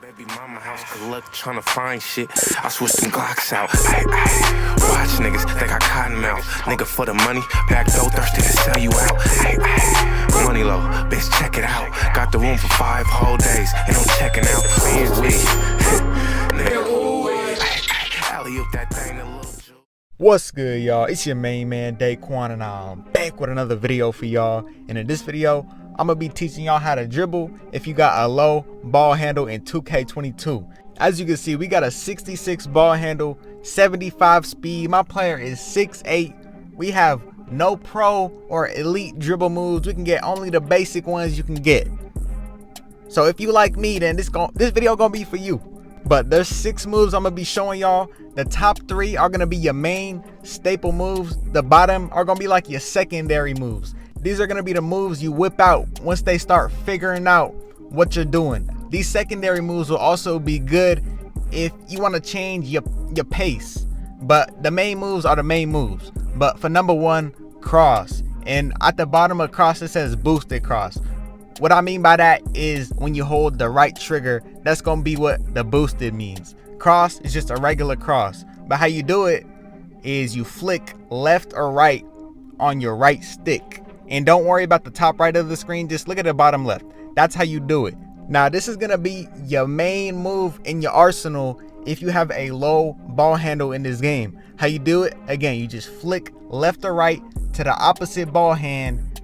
Baby mama house, good luck tryna find shit. I switch them Glocks out. Ay, ay. Watch niggas, they got cotton mouth. Nigga for the money, back door thirsty to sell you out. Ay, ay. Money low, bitch check it out. Got the room for 5 whole days, and I'm checking out. Nigga, alley-oop that thing a little. What's good, y'all? It's your main man Deykwon, and I'm back with another video for y'all. And in this video, I'm gonna be teaching y'all how to dribble if you got a low ball handle in 2K22. As you can see, we got a 66 ball handle, 75 speed. My player is 6'8". We have no pro or elite dribble moves. We can get only the basic ones you can get. So if you like me, then this video gonna be for you. But there's 6 moves I'm gonna be showing y'all. The top 3 are gonna be your main staple moves. The bottom are gonna be like your secondary moves. These are gonna be the moves you whip out once they start figuring out what you're doing. These secondary moves will also be good if you want to change your pace. But the main moves are the main moves. But for number 1, cross. And at the bottom of cross, it says boosted cross. What I mean by that is when you hold the right trigger, that's gonna be what the boosted means. Cross is just a regular cross. But how you do it is you flick left or right on your right stick. And don't worry about the top right of the screen, just look at the bottom left. That's how you do it. Now this is gonna be your main move in your arsenal if you have a low ball handle in this game. How you do it? Again, you just flick left or right to the opposite ball hand,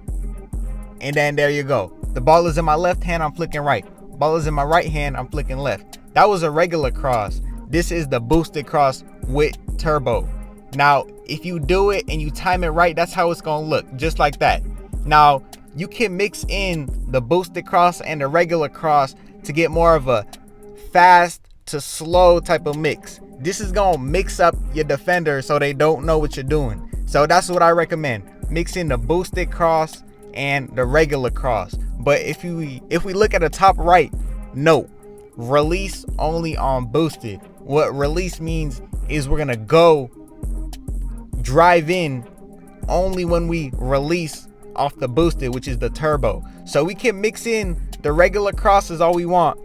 and then there you go. The ball is in my left hand, I'm flicking right. Ball is in my right hand, I'm flicking left. That was a regular cross. This is the boosted cross with turbo. Now, if you do it and you time it right, that's how it's gonna look, just like that. Now, you can mix in the boosted cross and the regular cross to get more of a fast to slow type of mix. This is gonna mix up your defender so they don't know what you're doing. So that's what I recommend. Mix in the boosted cross and the regular cross. But if we look at the top right, note, release only on boosted. What release means is we're gonna go drive in only when we release off the boosted, which is the turbo. So we can mix in the regular crosses all we want,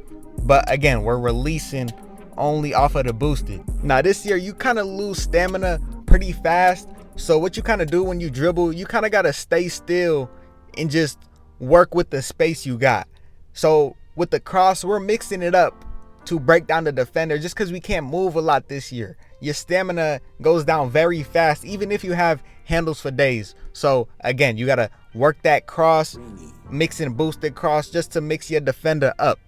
but again, we're releasing only off of the boosted. Now this year, you kind of lose stamina pretty fast. So what you kind of do when you dribble, you kind of got to stay still and just work with the space you got. So with the cross, we're mixing it up to break down the defender just because we can't move a lot this year. Your stamina goes down very fast, even if you have handles for days. So again, you got to work that cross, mix in boosted cross just to mix your defender up.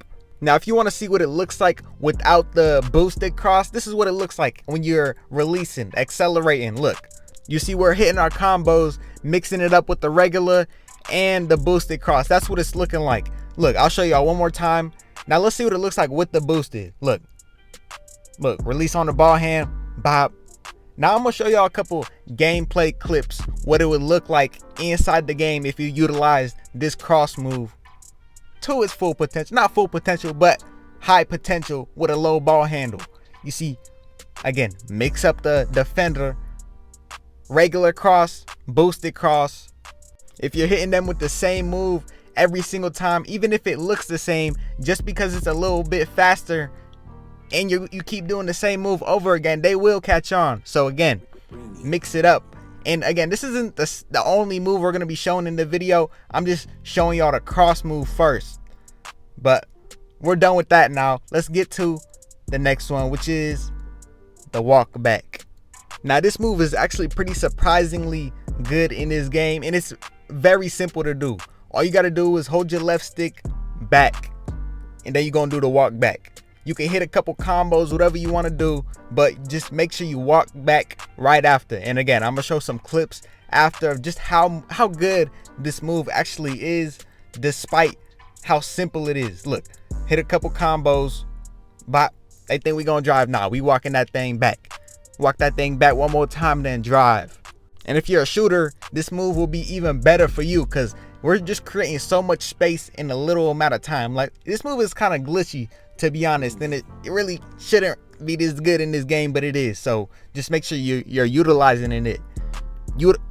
Now, if you want to see what it looks like without the boosted cross, this is what it looks like when you're releasing, accelerating. Look, you see we're hitting our combos, mixing it up with the regular and the boosted cross. That's what it's looking like. Look, I'll show y'all one more time. Now let's see what it looks like with the boosted. Look, release on the ball hand, bop. Now I'm gonna show y'all a couple gameplay clips, what it would look like inside the game if you utilize this cross move to its full potential. Not full potential, but high potential with a low ball handle. You see, again, mix up the defender, regular cross, boosted cross. If you're hitting them with the same move every single time, even if it looks the same, just because it's a little bit faster and you keep doing the same move over again, they will catch on. So again, mix it up. And again, this isn't the only move we're going to be showing in the video. I'm just showing y'all the cross move first. But we're done with that now. Let's get to the next one, which is the walk back. Now this move is actually pretty surprisingly good in this game, and it's very simple to do. All you got to do is hold your left stick back, and then you're going to do the walk back. You can hit a couple combos, whatever you want to do, but just make sure you walk back right after. And again, I'm going to show some clips after of just how good this move actually is, despite how simple it is. Look, hit a couple combos, but they think we're going to drive. Nah, we walking that thing back. Walk that thing back one more time, then drive. And if you're a shooter, this move will be even better for you because we're just creating so much space in a little amount of time. Like, this move is kind of glitchy, to be honest, and it really shouldn't be this good in this game, but it is. So just make sure you're utilizing it.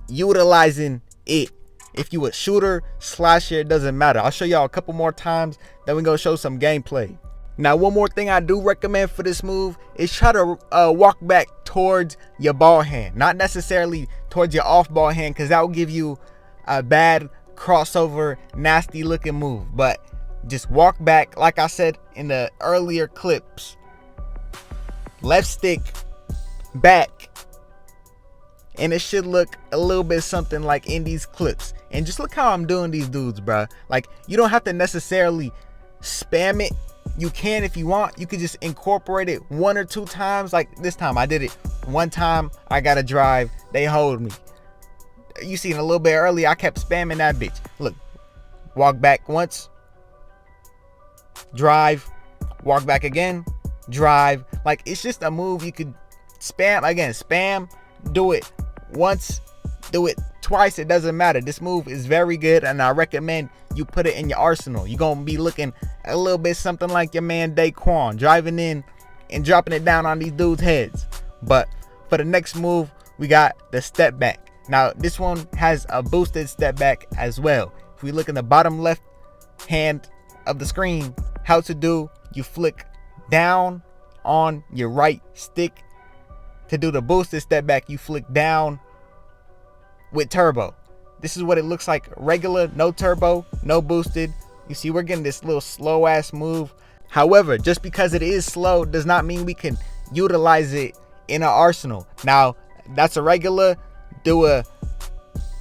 Utilizing it. If you a shooter, slasher, it doesn't matter. I'll show y'all a couple more times, then we're gonna show some gameplay. Now, one more thing I do recommend for this move is try to walk back towards your ball hand, not necessarily towards your off ball hand, because that will give you a bad crossover, nasty looking move. But just walk back, like I said in the earlier clips, left stick back, and it should look a little bit something like in these clips. And just look how I'm doing these dudes, bro. Like, you don't have to necessarily spam it. You can if you want. You could just incorporate it 1 or 2 times. Like this time I did it 1 time, I got a drive, they hold me. You seen a little bit earlier, I kept spamming that bitch. Look, walk back once, drive, walk back again, drive. Like, it's just a move you could spam. Again, spam, do it once, do it twice, it doesn't matter. This move is very good, and I recommend you put it in your arsenal. You're gonna be looking a little bit something like your man Deykwon, driving in and dropping it down on these dudes' heads. But for the next move, we got the step back. Now, this one has a boosted step back as well. If we look in the bottom left hand of the screen, how to do, you flick down on your right stick. To do the boosted step back, you flick down with turbo. This is what it looks like regular, no turbo, no boosted. You see, we're getting this little slow ass move. However, just because it is slow does not mean we can utilize it in our arsenal. Now, that's a regular. Do a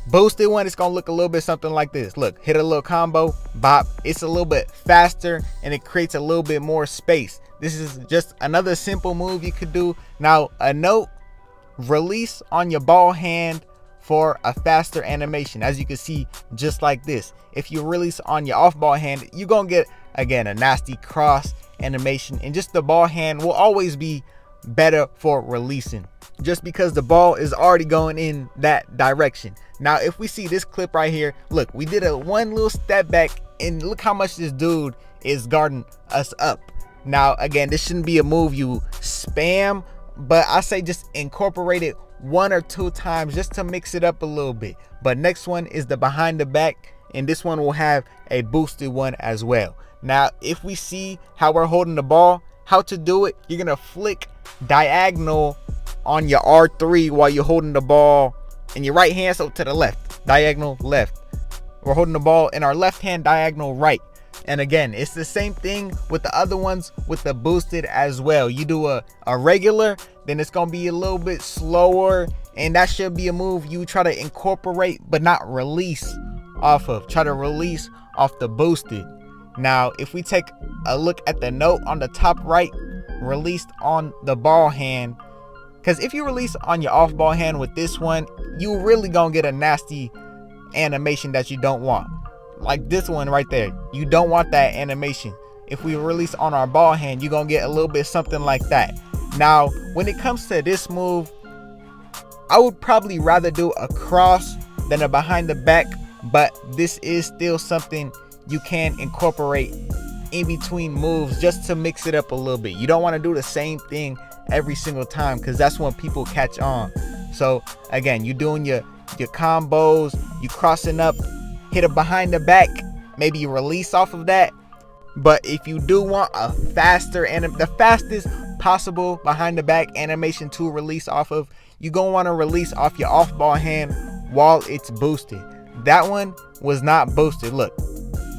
boosted one, it's gonna look a little bit something like this. Look, hit a little combo, bop. It's a little bit faster and it creates a little bit more space. This is just another simple move you could do. Now, a note, release on your ball hand for a faster animation. As you can see, just like this. If you release on your off ball hand, you're gonna get, again, a nasty cross animation, and just the ball hand will always be better for releasing, just because the ball is already going in that direction. Now, if we see this clip right here, look, we did a 1 little step back, and look how much this dude is guarding us up. Now, again, this shouldn't be a move you spam, but I say just incorporate it 1 or 2 times just to mix it up a little bit. But next one is the behind the back, and this one will have a boosted one as well. Now, if we see how we're holding the ball, how to do it, you're gonna flick diagonal on your R3 while you're holding the ball in your right hand, so to the left, diagonal left. We're holding the ball in our left hand, diagonal right. And again, it's the same thing with the other ones with the boosted as well. You do a regular, then it's gonna be a little bit slower, and that should be a move you try to incorporate but not release off of. Try to release off the boosted. Now, if we take a look at the note on the top right, released on the ball hand, because if you release on your off ball hand with this one, you really gonna get a nasty animation that you don't want. Like this one right there, you don't want that animation. If we release on our ball hand, you're gonna get a little bit something like that. Now, when it comes to this move, I would probably rather do a cross than a behind the back, but this is still something you can incorporate in between moves just to mix it up a little bit. You don't want to do the same thing every single time, because that's when people catch on. So again, you're doing your combos, you crossing up, hit a behind the back, maybe you release off of that. But if you do want a faster and the fastest possible behind the back animation to release off of, you're gonna want to release off your off ball hand while it's boosted. That one was not boosted. Look,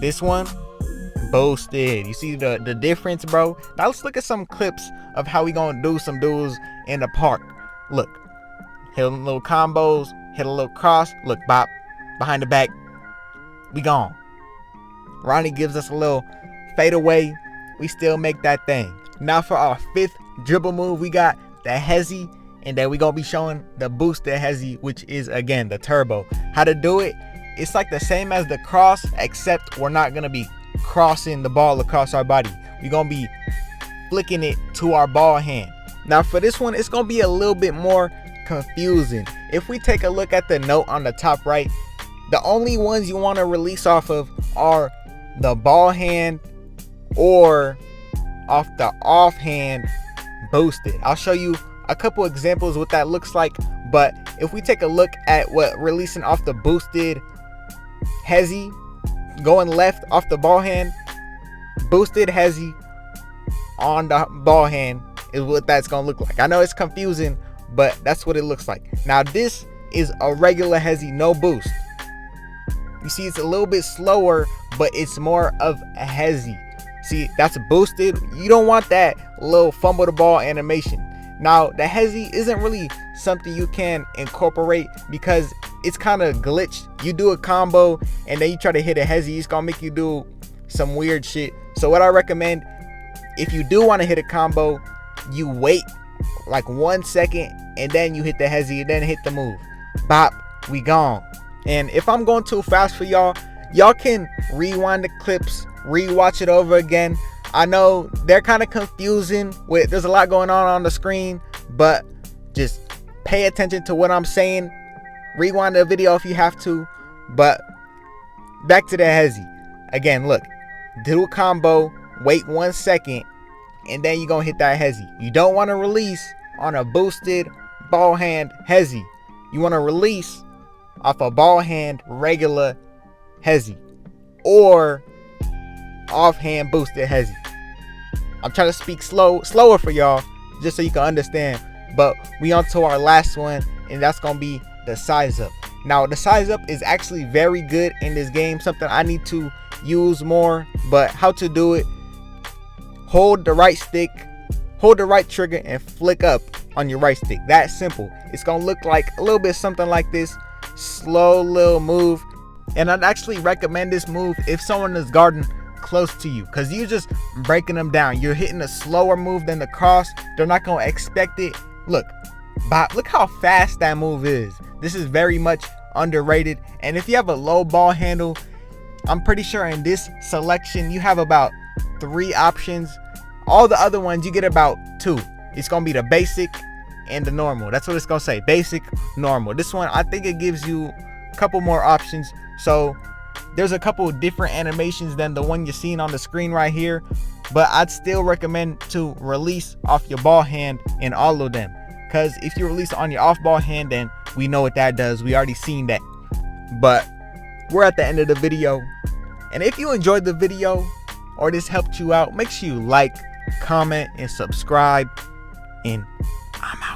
this one boosted. You see the difference, bro? Now let's look at some clips of how we gonna do some dudes in the park. Look, hit a little combos, hit a little cross, look, bop, behind the back, we gone. Ronnie gives us a little fade away, we still make that thing. Now for our 5th dribble move, we got the HESI, and then we gonna be showing the boosted HESI, which is again the turbo. How to do it, it's like the same as the cross, except we're not gonna be crossing the ball across our body. We're gonna be flicking it to our ball hand. Now for this one, it's gonna be a little bit more confusing. If we take a look at the note on the top right, the only ones you want to release off of are the ball hand or off the off hand boosted. I'll show you a couple examples what that looks like, but if we take a look at what releasing off the boosted HESI, going left off the ball hand, boosted HESI, on the ball hand is what that's gonna look like. I know it's confusing, but that's what it looks like. Now this is a regular HESI, no boost. You see it's a little bit slower, but it's more of a HESI. See, that's boosted. You don't want that little fumble the ball animation. Now the HESI isn't really something you can incorporate because it's kind of glitched. You do a combo and then you try to hit a HESI, it's gonna make you do some weird shit. So what I recommend, if you do want to hit a combo, you wait like 1 second and then you hit the HESI and then hit the move. Bop, we gone. And if I'm going too fast for y'all can rewind the clips, rewatch it over again. I know they're kind of confusing with, there's a lot going on the screen, but just pay attention to what I'm saying. Rewind the video if you have to. But back to the HESI. Again, look, do a combo, wait 1 second, and then you're gonna hit that HESI. You don't want to release on a boosted ball hand HESI. You want to release off a ball hand regular HESI or offhand boosted HESI. I'm trying to speak slower for y'all just so you can understand. But we on to our last one, and that's gonna be the SIZEUP. Now the SIZEUP is actually very good in this game, something I need to use more. But how to do it: hold the right stick, hold the right trigger, and flick up on your right stick. That's simple. It's gonna look like a little bit something like this. Slow little move. And I'd actually recommend this move if someone is guarding close to you, because you're just breaking them down. You're hitting a slower move than the cross. They're not gonna expect it. Look, look how fast that move is. This is very much underrated. And if you have a low ball handle, I'm pretty sure in this selection you have about 3 options. All the other ones you get about 2. It's gonna be the basic and the normal. That's what it's gonna say: basic, normal. This one, I think it gives you a couple more options. So there's a couple of different animations than the one you're seeing on the screen right here, but I'd still recommend to release off your ball hand in all of them, because if you release on your off ball hand, then we know what that does. We already seen that. But we're at the end of the video, and if you enjoyed the video or this helped you out, make sure you like, comment, and subscribe, and I'm out.